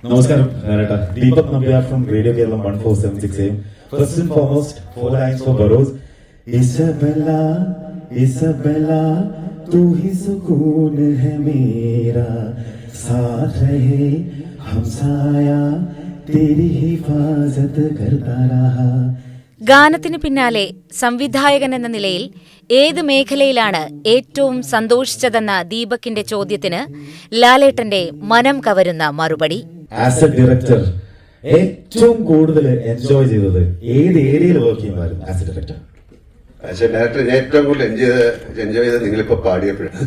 Namaskaram, Narata. Deepak Nambiar from Radio Kerala 1476 AM. First and foremost, 4 lines for Burrows. Isabella, Isabella, तू ही सुकून है मेरा, साथ रहे हमसाया, तेरी हिफाजत करता रहा. ഗാനത്തിന് പിന്നാലെ സംവിധായകൻ എന്ന നിലയിൽ ഏത് മേഖലയിലാണ് ഏറ്റവും സന്തോഷിച്ചതെന്ന ദീപകിന്റെ ചോദ്യത്തിന് ലാലേട്ടന്റെ മനം കവരുന്ന മറുപടി. ആസ് എ ഡയറക്ടർ ഏറ്റവും കൂടുതൽ എൻജോയ് ചെയ്തത് ഏത് ഏരിയയിൽ വർക്ക് ചെയ്യുമായിരുന്നു? ആസ് എ ഡയറക്ടർ ഏറ്റവും കൂടുതൽ എൻജോയ് ചെയ്തത് നിങ്ങളിപ്പോ പാടിയപ്പോഴാണ്.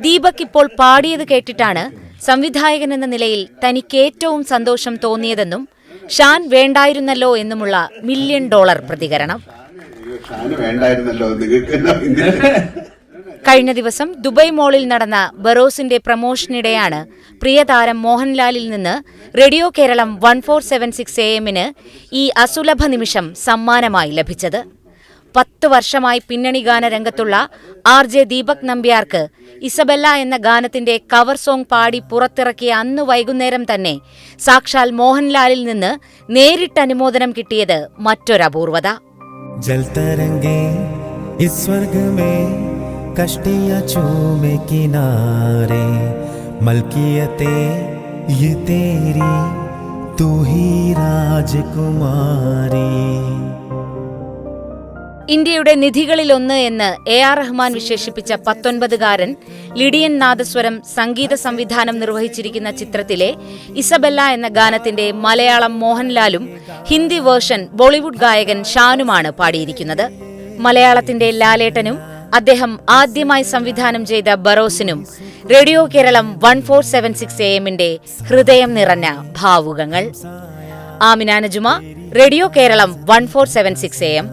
ദീപക് ഇപ്പോൾ പാടിയത് കേട്ടിട്ടാണ് സംവിധായകൻ എന്ന നിലയിൽ തനിക്ക് ഏറ്റവും സന്തോഷം തോന്നിയതെന്നും ഷാൻ വേണ്ടായിരുന്നല്ലോ എന്നുമുള്ള $1 മില്യൺ പ്രതികരണം. കഴിഞ്ഞ ദിവസം ദുബായ് മോളിൽ നടന്ന ബറോസിന്റെ പ്രമോഷനിടെയാണ് പ്രിയതാരം മോഹൻലാലിൽ നിന്ന് റേഡിയോ കേരളം 1476 AM ഈ അസുലഭ നിമിഷം സമ്മാനമായി ലഭിച്ചത്. 10 വർഷമായി പിന്നണി ഗാനരംഗത്തുള്ള RJ ദീപക് നമ്പ്യാർക്ക് ഇസബെല്ല എന്ന ഗാനത്തിന്റെ കവർ സോങ് പാടി പുറത്തിറക്കിയ അന്ന് വൈകുന്നേരം തന്നെ സാക്ഷാൽ മോഹൻലാലിൽ നിന്ന് നേരിട്ട് അനുമോദനം കിട്ടിയത് മറ്റൊരപൂർവത. ഇന്ത്യയുടെ നിധികളിലൊന്ന് എന്ന് AR റഹ്മാൻ വിശേഷിപ്പിച്ച 19-കാരൻ ലിഡിയൻ നാദസ്വരം സംഗീത സംവിധാനം നിർവഹിച്ചിരിക്കുന്ന ചിത്രത്തിലെ ഇസബെല്ല എന്ന ഗാനത്തിന്റെ മലയാളം മോഹൻലാലും ഹിന്ദി വേർഷൻ ബോളിവുഡ് ഗായകൻ ഷാനുമാണ് പാടിയിരിക്കുന്നത്. മലയാളത്തിന്റെ ലാലേട്ടനും അദ്ദേഹം ആദ്യമായി സംവിധാനം ചെയ്ത ബറോസിനും റേഡിയോ കേരളം 1476 AM ഹൃദയം നിറഞ്ഞ ഭാവുകങ്ങൾ. Amina Najuma, radio Keralam 1476 AM.